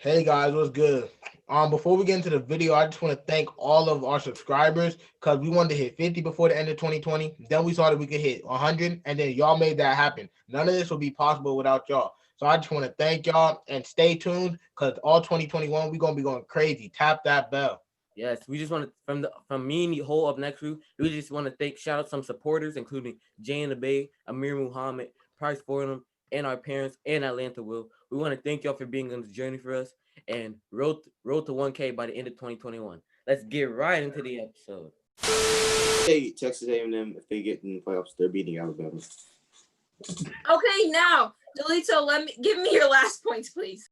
Hey guys, what's good? Before we get into the video, I just want to thank all of our subscribers because we wanted to hit 50 before the end of 2020. Then we saw that we could hit 100, and then y'all made that happen. None of this would be possible without y'all. So I just want to thank y'all and stay tuned because all 2021 we're gonna be going crazy. Tap that bell. Yes, we just want to from me and the whole Up Next crew. We just want to shout out some supporters, including Jay and the Bay, Amir Muhammad, Price Fordham, and our parents and Atlanta Will. We want to thank y'all for being on this journey for us and road to 1K by the end of 2021. Let's get right into the episode. Hey, Texas A&M, if they get in the playoffs, they're beating Alabama. Okay, now, Delito, give me your last points, please.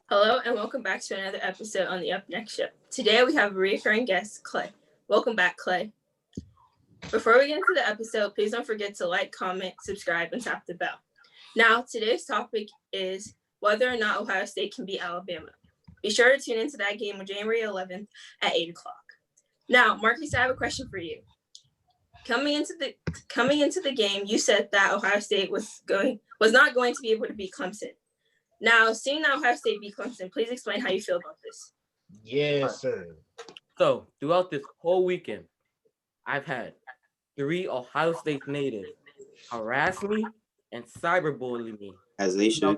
Hello and welcome back to another episode on the Up Next Show. Today we have a recurring guest, Clay. Welcome back, Clay. Before we get into the episode, please don't forget to like, comment, subscribe, and tap the bell. Now, today's topic is whether or not Ohio State can beat Alabama. Be sure to tune into that game on January 11th at 8 o'clock. Now, Marcus, I have a question for you. Coming into the game, you said that Ohio State was not going to be able to beat Clemson. Now, seeing that Ohio State beat Clemson, please explain how you feel about this. Yes, sir. So, throughout this whole weekend, I've had 3 Ohio State natives harass me and cyberbully me. As they should.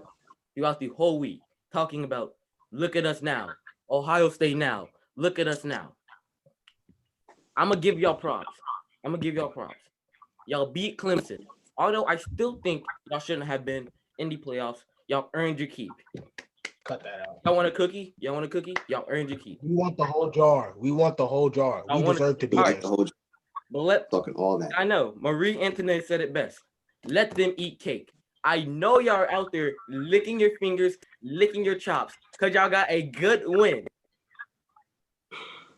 Throughout the whole week, talking about, look at us now. Ohio State now. Look at us now. I'm going to give y'all props. Y'all beat Clemson. Although I still think y'all shouldn't have been in the playoffs. Y'all earned your keep. Cut that out. Y'all want a cookie? Y'all earned your keep. We want the whole jar. We deserve to be there. The whole jar. But talking all that. I know. Marie Antoinette said it best. Let them eat cake. I know y'all are out there licking your fingers, licking your chops, because y'all got a good win.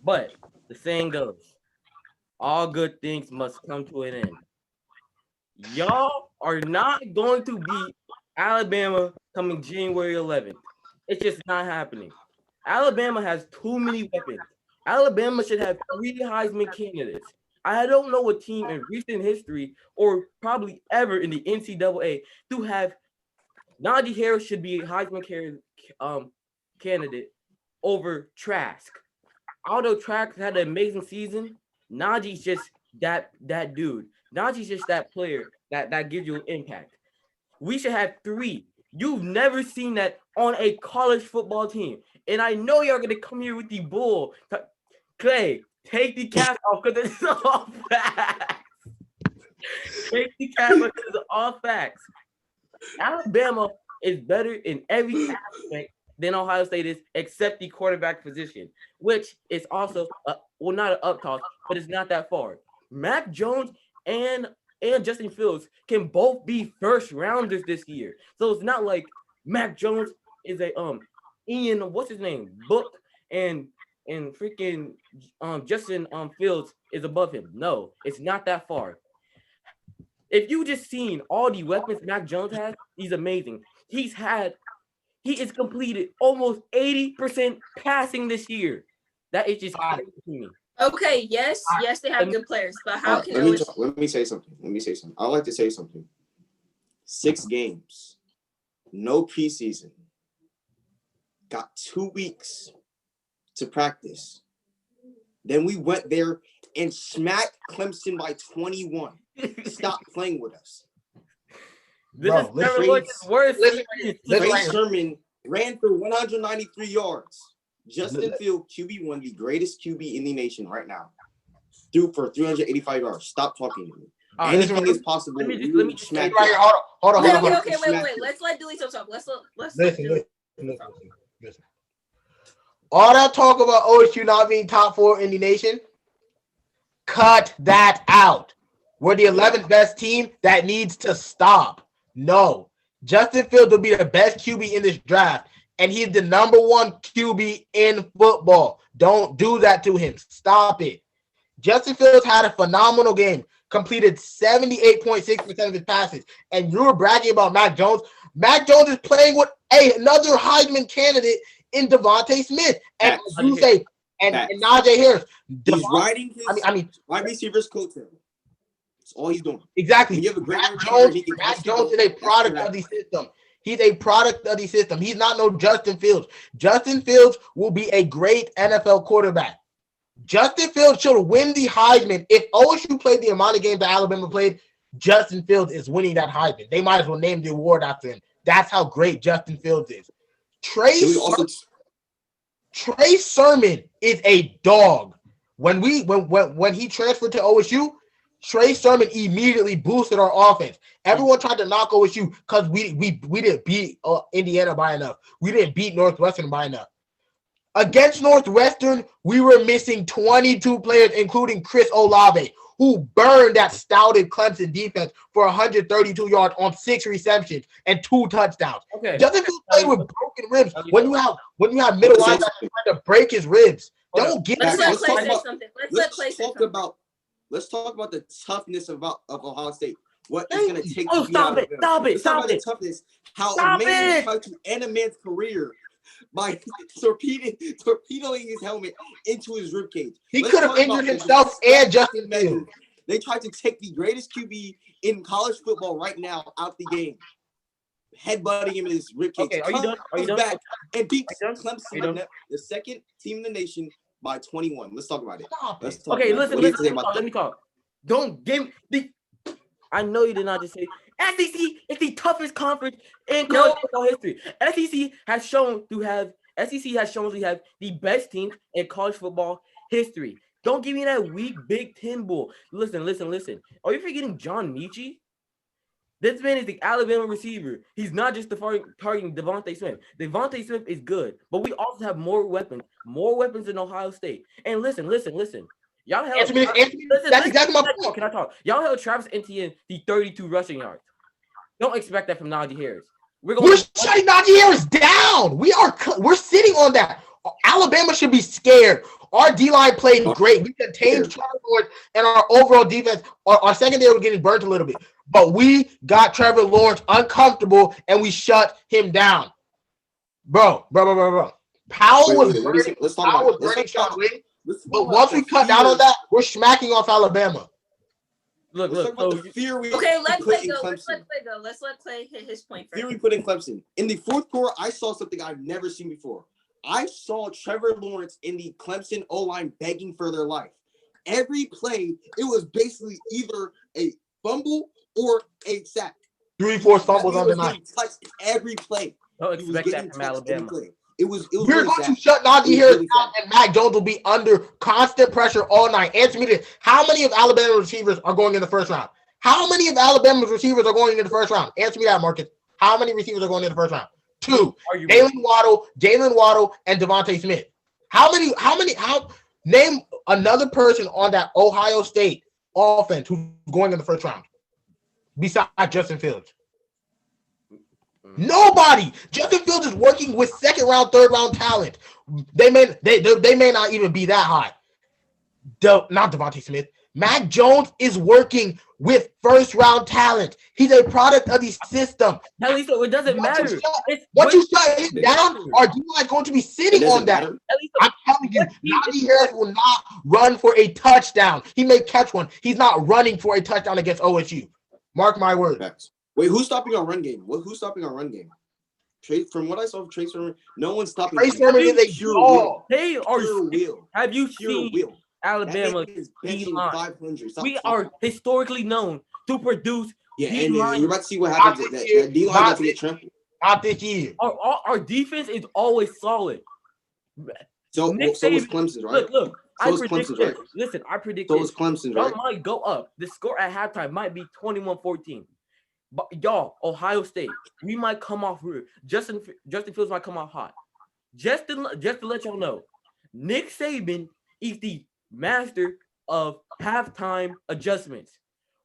But the saying goes, all good things must come to an end. Y'all are not going to beat Alabama coming January 11th. It's just not happening. Alabama has too many weapons. Alabama should have 3 Heisman candidates. I don't know a team in recent history or probably ever in the NCAA to have Najee Harris should be a Heisman candidate over Trask. Although Trask had an amazing season, Najee's just that dude. Najee's just that player that gives you an impact. We should have 3. You've never seen that on a college football team. And I know y'all going to come here with the bull. Clay, take the cap off because it's all facts. Take the cap off because it's all facts. Alabama is better in every aspect than Ohio State is, except the quarterback position, which is also, not an up toss, but it's not that far. Mac Jones and Justin Fields can both be first rounders this year. So it's not like Mac Jones is a Ian, what's his name? Book and freaking Justin Fields is above him. No, it's not that far. If you just seen all the weapons Mac Jones has, he's amazing. He is completed almost 80% passing this year. That is just crazy to me. Okay, yes, they have good players, but how can let me say something. I'd like to say something. 6 games, no preseason, got 2 weeks to practice. Then we went there and smacked Clemson by 21. Stop playing with us. Trey Sermon ran for 193 yards. Justin Fields, QB1, the greatest QB in the nation right now, threw for 385 yards. Stop talking to me. Anything is possible. Let me just right here. Hold on. Okay, wait. Let's let Delito talk. Let's listen. All that talk about OSU not being top 4 in the nation, cut that out. We're the 11th best team. That needs to stop. No. Justin Fields will be the best QB in this draft. And he's the number 1 QB in football. Don't do that to him. Stop it. Justin Fields had a phenomenal game completed 78.6% of his passes. And you were bragging about Mac Jones. Mac Jones is playing with another Heisman candidate in Devontae Smith. And you say, and Najee Harris. He's riding his wide receivers' coattail. That's all he's doing. Exactly. You have a great Mac Jones is a product of the system. He's a product of the system. He's not no Justin Fields. Justin Fields will be a great NFL quarterback. Justin Fields should win the Heisman. If OSU played the amount of games that Alabama played, Justin Fields is winning that Heisman. They might as well name the award after him. That's how great Justin Fields is. Trey Sermon is a dog. When he transferred to OSU, Trey Sermon immediately boosted our offense. Everyone tried to knock OSU because we didn't beat Indiana by enough. We didn't beat Northwestern by enough. Against Northwestern, we were missing 22 players, including Chris Olave, who burned that stouted Clemson defense for 132 yards on 6 receptions and 2 touchdowns. Okay. Justin Fields played with broken ribs. When you have middle linebackers trying to break his ribs, don't get. Let's let Clay say something. Let's talk about the toughness of Ohio State. What it's going to take to beat Stop it. The toughness. How a man tried to end a man's career by torpedoing his helmet into his ribcage. He could have injured himself and Justin Fields. They tried to take the greatest QB in college football right now out the game, headbutting him in his ribcage. Okay, are you done? Back and beat Clemson, the second team in the nation, by 21. Let's talk about it. Listen. Let me talk. Don't give the. I know you did not just say SEC is the toughest conference in college football history. SEC has shown to have the best teams in college football history. Don't give me that weak Big Ten bull. Listen. Are you forgetting John Mechie? This man is the Alabama receiver. He's not just targeting Devontae Smith. Devontae Smith is good, but we also have more weapons than Ohio State. And listen. Y'all held that's exactly my point. Can I talk? Y'all held Travis Etienne the 32 rushing yards. Don't expect that from Najee Harris. We're shutting Najee Harris down. We're sitting on that. Alabama should be scared. Our D-line played great. We contained Trevor Lawrence, and our overall defense, our secondary was getting burnt a little bit. But we got Trevor Lawrence uncomfortable, and we shut him down. Bro. Powell was burning Sean Wayne. But once we cut down on that, we're smacking off Alabama. Look. Let Clay go. Let's let Clay hit his point first. Fear we put in Clemson. In the fourth quarter, I saw something I've never seen before. I saw Trevor Lawrence in the Clemson O-line begging for their life. Every play, it was basically either a fumble or a sack. 3-4 fumbles on the night. Every play. Don't expect that from Alabama. It was we're really going to shut Najee Harris down, and Mac Jones will be under constant pressure all night. Answer me this. How many of Alabama receivers are going in the first round? How many of Alabama's receivers are going in the first round? Answer me that, Marcus. How many receivers are going in the first round? 2. Jalen Waddle, and Devontae Smith. Name another person on that Ohio State offense who's going in the first round besides Justin Fields. Nobody. Justin Fields is working with second round, third round talent. They may not even be that high. Not Devontae Smith. Mac Jones is working with first round talent. He's a product of the system. At least it doesn't matter. Once you shut him down, our D-line is going to be sitting on that. I'm telling you, Najee Harris will not run for a touchdown. He may catch one. He's not running for a touchdown against OSU. Mark my words. Wait, who's stopping our run game? Who's stopping our run game? From what I saw of Trey Sermon, no one's stopping. Trey Sermon is a pure They are wheel. Have you seen Alabama's D-line? We are historically known to produce. Yeah, and you're about to see what happens. That D-line about to get trampled. Not this year. Our defense is always solid. So is Clemson, right? Look. So is Clemson, right? Listen, I predict so is Clemson, right? Y'all might go up. The score at halftime might be 21-14. But y'all, Ohio State, we might come off rude. Justin Fields might come off hot. Just to let y'all know, Nick Saban is the master of halftime adjustments.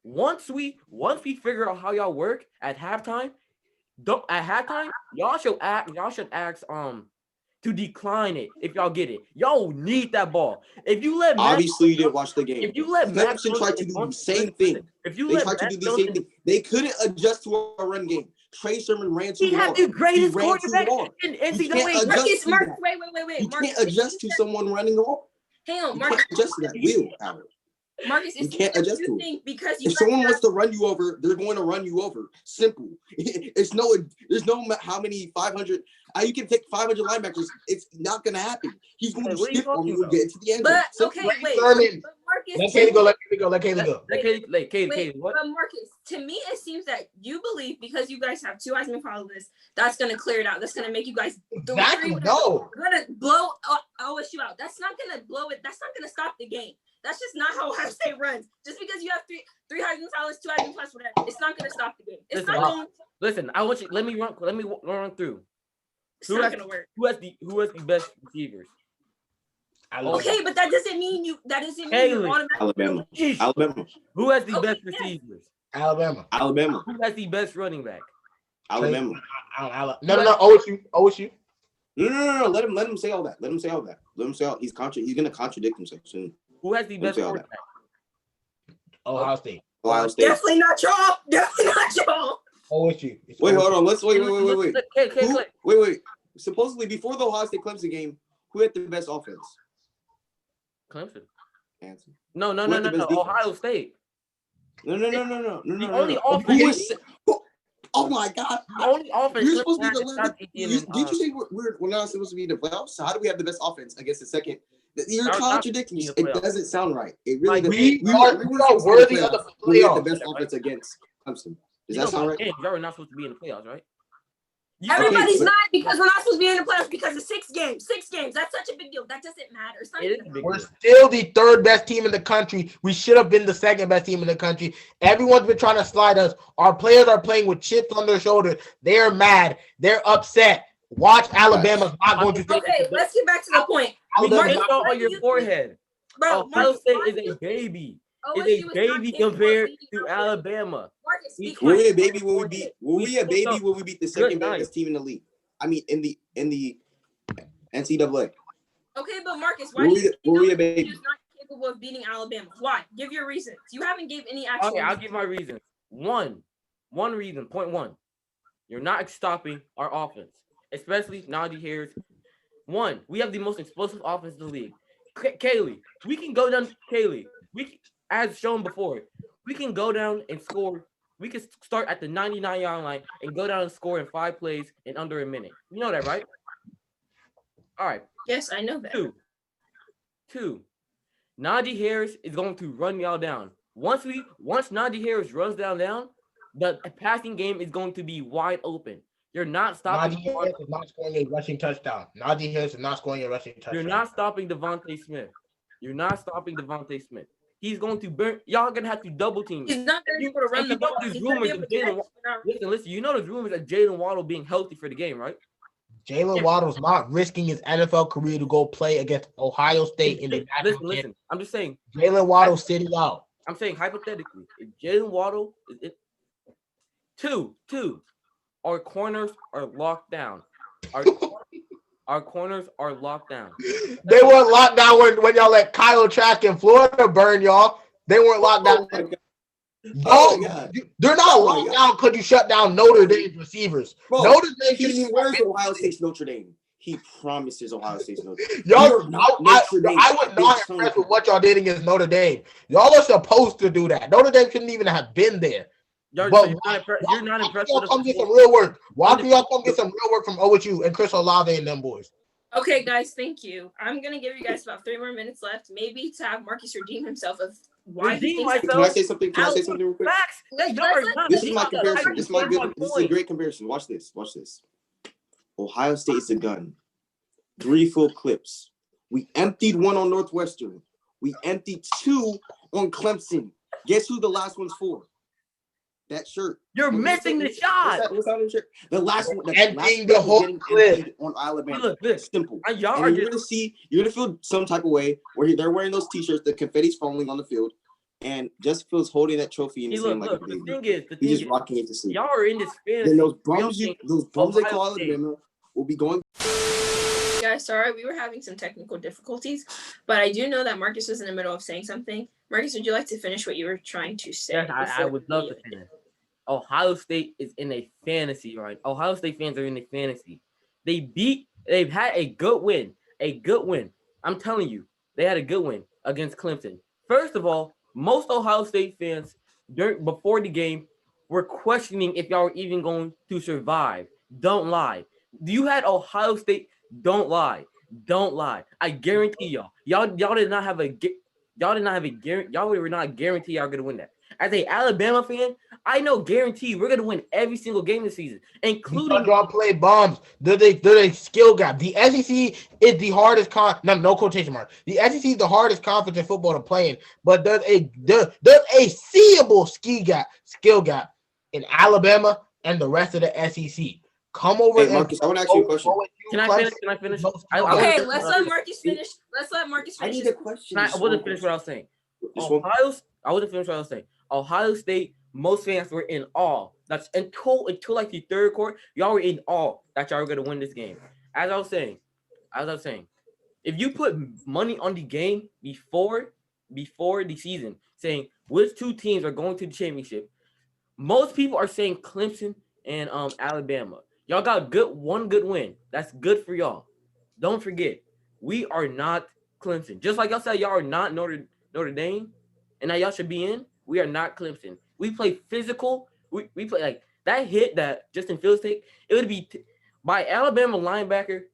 Once we figure out how y'all work at halftime, y'all should ask to decline it if y'all get it. Y'all need that ball. If you let obviously you didn't watch the game. If you let Max Clemson tried to do the same thing. If you They let tried to Max do the same thing. They couldn't adjust to a run game. Trey Sermon ran too he hard. had the greatest He ran too quarterback hard. in You can't NCAA. adjust to that. Wait. You Marcus, can't adjust to someone running the ball. hang on, You Marcus. can't adjust to that. Will, Howard. Marcus, You can't adjust to it. think because you If someone wants to run you over, they're going to run you over. Simple. There's no how many 500. You can take 500 linebackers. It's not going to happen. He's going to stiff on you and get to the end. But okay, wait. Sermon. But Marcus, Let Katie go. Let Katie go. Katie, what? But Marcus, to me, it seems that you believe because you guys have 2 Heisman finalists, that's gonna clear it out. That's gonna make you guys Exactly. No. gonna blow OSU out. That's not gonna blow it. That's not gonna stop the game. That's just not how Ohio State runs. Just because you have three Heisman finalists, 2 Heisman plus whatever, it's not gonna stop the game. It's not going. Listen, I want you. Let me run through. It's not gonna work. Who has the best receivers? Okay, but that doesn't mean you're automatically Alabama. Who has the best receivers? Alabama. Who has the best running back? Alabama. No. OSU. No. Let him say all that. Let him say all. He's gonna contradict himself soon. Who has the best quarterback? Ohio State. Definitely not y'all. OSU. Wait, hold on. Let's wait. Wait. Supposedly before the Ohio State Clemson game, who had the best offense? Clemson. Answer. No. Ohio State. No. The only offense. Oh my God! The only offense. You're supposed to be the. Did you say we're not supposed to be in the playoffs? So how do we have the best offense against the second? You're contradicting me. It doesn't sound right. It really doesn't. We are worthy of the playoffs. We have the best offense against Clemson. Does that sound right? Y'all are not supposed to be in the playoffs, right? Everybody's not because we're not supposed to be in the playoffs because of 6 games. 6 games. That's such a big deal. That doesn't matter. It's not even We're still the 3rd best team in the country. We should have been the 2nd best team in the country. Everyone's been trying to slide us. Our players are playing with chips on their shoulders. They're mad. They're upset. Watch Alabama's not going to. Okay, let's get back to the point. On your forehead. Bro, Ohio State is a baby. Is a baby compared to Alabama. Were we a baby when we beat? Were we a baby when we beat the 2nd best team in the league? I mean, in the NCAA. Okay, but Marcus, why do you think you're not capable of beating Alabama? Why? Give your reasons. You haven't gave any actual. Okay, I'll give my reasons. One reason. Point 1. You're not stopping our offense, especially Najee Harris. 1, we have the most explosive offense in the league. Kaylee, we can go down. As shown before, we can go down and score. We can start at the 99-yard line and go down and score in 5 plays in under a minute. You know that, right? All right. Yes, I know that. 2. Najee Harris is going to run y'all down. Once Najee Harris runs down, the passing game is going to be wide open. You're not stopping. Najee Harris is not scoring a rushing touchdown. You're not stopping Devontae Smith. He's going to burn. Y'all gonna have to double team. He's not going to be able to run the ball. Listen. You know there's rumors that Jalen Waddle being healthy for the game, right? Jalen Waddle's not risking his NFL career to go play against Ohio State in the national. Listen. I'm just saying. Jalen Waddle sitting out. I'm saying hypothetically, if Jalen Waddle, two, our corners are locked down. Our corners are locked down. They weren't locked down when y'all let Kyle Trask in Florida burn y'all. They weren't locked down. They're not locked down because you shut down Notre Dame's receivers. Bro, Notre Dame he wears Ohio State's Notre Dame. He promises Ohio State's Notre Dame. I was not impressed with what y'all did against Notre Dame. Y'all are supposed to do that. Notre Dame shouldn't even have been there. You're not impressed. Y'all come get some real work. Why can y'all come get some real work from OSU and Chris Olave and them boys? Okay, guys, thank you. I'm gonna give you guys about 3 more minutes left, maybe to have Marcus redeem himself of why he thinks. Can I say something? Real quick? This is my comparison. This is a great comparison. Watch this. Ohio State is a gun. 3 full clips. We emptied 1 on Northwestern. We emptied 2 on Clemson. Guess who the last one's for? That shirt. You're missing the shot. What's on the shirt? The last one. Emptying the whole clip on Alabama. Look, simple. Y'all are you're gonna feel some type of way where they're wearing those T-shirts. The confetti's falling on the field, and Justin Fields holding that trophy in his hand like a baby. He's just rocking it to sleep. Y'all are in this fantasy. Then those bums they call Alabama will be going. Guys, guys, sorry, we were having some technical difficulties, but I do know that Marcus was in the middle of saying something. Marcus, would you like to finish what you were trying to say? Yes, I would love to finish. Ohio State is in a fantasy, right? Ohio State fans are in a fantasy. They've had a good win. A good win. I'm telling you, they had a good win against Clemson. First of all, most Ohio State fans before the game were questioning if y'all were even going to survive. Don't lie. You had Ohio State. Don't lie. Don't lie. I guarantee y'all. Y'all did not have a guarantee. Y'all were not guaranteed y'all gonna win that. As a Alabama fan, I know guaranteed we're gonna win every single game this season, including y'all play bombs. They're a skill gap. The SEC is the hardest no quotation mark. The SEC is the hardest conference in football to play in, but there's a seeable skill gap in Alabama and the rest of the SEC. Come over. Hey, Marcus, I want to ask you a question. Can I finish? Okay, let's let Marcus finish. Let's let Marcus finish. I need a question. I wasn't finished what I was saying. I wasn't finished what I was saying. Ohio State, most fans were in awe. That's until like the third quarter, y'all were in awe that y'all were gonna win this game. As I was saying, if you put money on the game before the season, saying which two teams are going to the championship, most people are saying Clemson and Alabama. Y'all got one good win. That's good for y'all. Don't forget, we are not Clemson. Just like y'all said, y'all are not Notre Dame, and now y'all should be in. We are not Clemson. We play physical. We play like that hit that Justin Fields take. It would be by Alabama linebacker.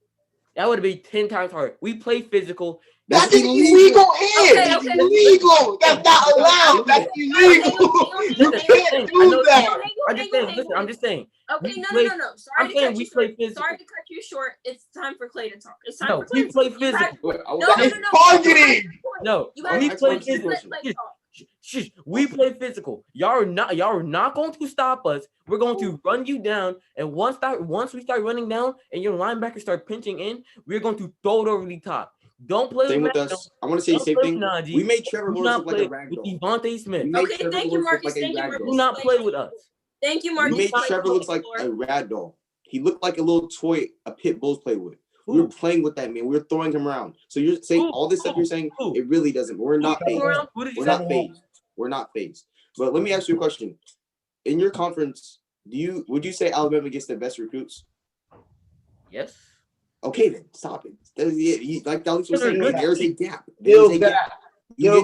That would be 10 times harder. We play physical. That's illegal hit. Okay. That's illegal. That's not allowed. That's illegal. You can't do that. I'm just saying. Okay, no. Sorry to cut you short. It's time for Clay to talk. It's time for Clay. We play physical. No. Targeting. No, we play physical. We play physical. Y'all are not going to stop us. We're going to run you down, and once we start running down, and your linebackers start pinching in, we're going to throw it over the top. Don't play same with us. I want to say the same thing. We made Trevor Lawrence look like a ragdoll. Devontae Smith. Okay, thank you, Marcus. Do not play with us. Thank you, Marcus. We made Trevor look like a ragdoll. He looked like a little toy a pit bulls play with. We were playing with that man. We were throwing him around. So you're saying all this stuff you're saying, it really doesn't. We're not phased. We're not phased. But let me ask you a question. In your conference, would you say Alabama gets the best recruits? Yes. Okay, then stop it. Like Alex was saying, there's a gap. You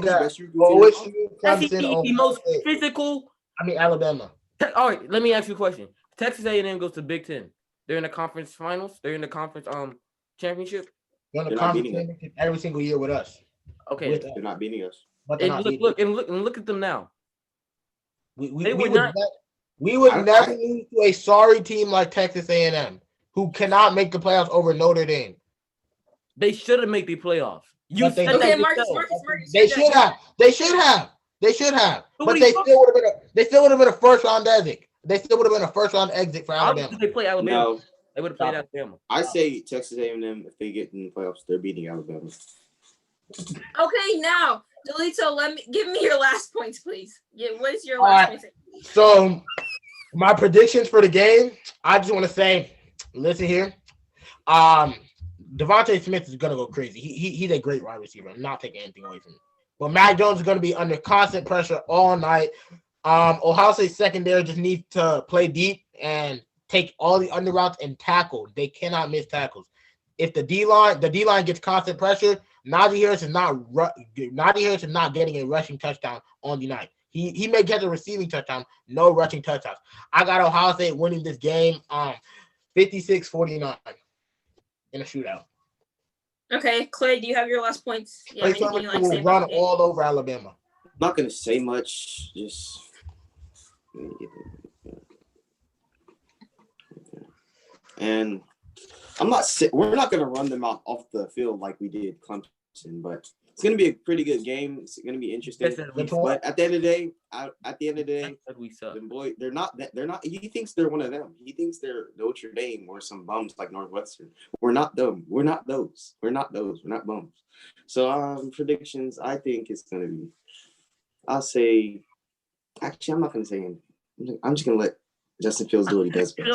get the best recruits. The most physical. Alabama. All right, let me ask you a question. Texas A&M goes to Big Ten. They're in the conference finals. They're in the conference championship. They're in the conference championship every single year with us. Okay, they're not beating us. Look at them now. We would never lose to a sorry team like Texas A&M, who cannot make the playoffs over Notre Dame. They shouldn't make the playoffs. Marcus. They should have. But they still would have been a first round exit. They still would have been a first round exit for Alabama. How did they play Alabama? No. They would have played Alabama. I say Texas A&M, if they get in the playoffs, they're beating Alabama. Okay, now, Delito, give me your last points, please. What is your last points? So, my predictions for the game, I just want to say, listen here. Devontae Smith is going to go crazy. He's a great wide receiver. I'm not taking anything away from him. But Mac Jones is going to be under constant pressure all night. Ohio State secondary just needs to play deep and take all the under routes and tackle. They cannot miss tackles. If the D line gets constant pressure, Najee Harris is not getting a rushing touchdown on the night. He may get a receiving touchdown, no rushing touchdowns. I got Ohio State winning this game 56-49 in a shootout. Okay, Clay, do you have your last points? Yeah, will run all over Alabama. I'm not going to say much. Just and we're not going to run them off the field like we did Clemson, but it's going to be a pretty good game. It's going to be interesting. But at the end of the day, they're not. He thinks they're one of them. He thinks they're Notre Dame or some bums like Northwestern. We're not them. We're not those. We're not bums. So predictions, I think it's going to be. I'll say. Actually, I'm not going to say anything. I'm just going to let Justin Fields do what he does best.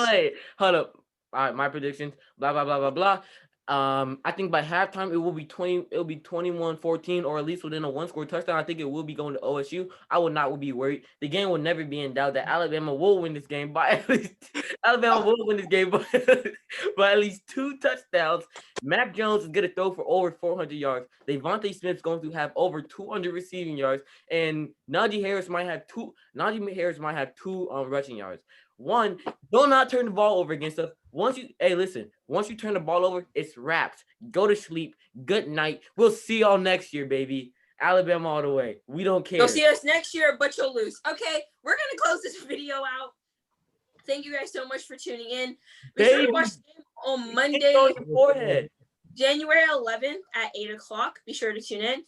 Hold up. All right, my predictions. Blah blah blah blah blah. I think by halftime it will be 21-14, or at least within a 1-score touchdown. I think it will be going to OSU. I will not be worried. The game will never be in doubt that Alabama will win this game by at least by at least 2 touchdowns. Mac Jones is gonna throw for over 400 yards. Devontae Smith's going to have over 200 receiving yards, and Najee Harris might have two rushing yards. One, do not turn the ball over against us. Once you turn the ball over, it's wrapped. Go to sleep. Good night. We'll see y'all next year, baby. Alabama all the way. We don't care. You'll see us next year, but you'll lose. Okay, we're gonna close this video out. Thank you guys so much for tuning in. Be sure to watch the game on Monday, January 11th at 8 o'clock. Be sure to tune in.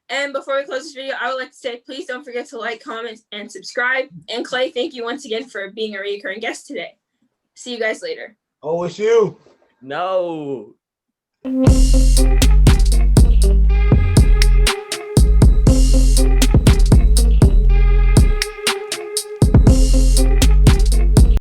And before we close this video, I would like to say, please don't forget to like, comment, and subscribe. And Clay, thank you once again for being a recurring guest today. See you guys later. OSU. No.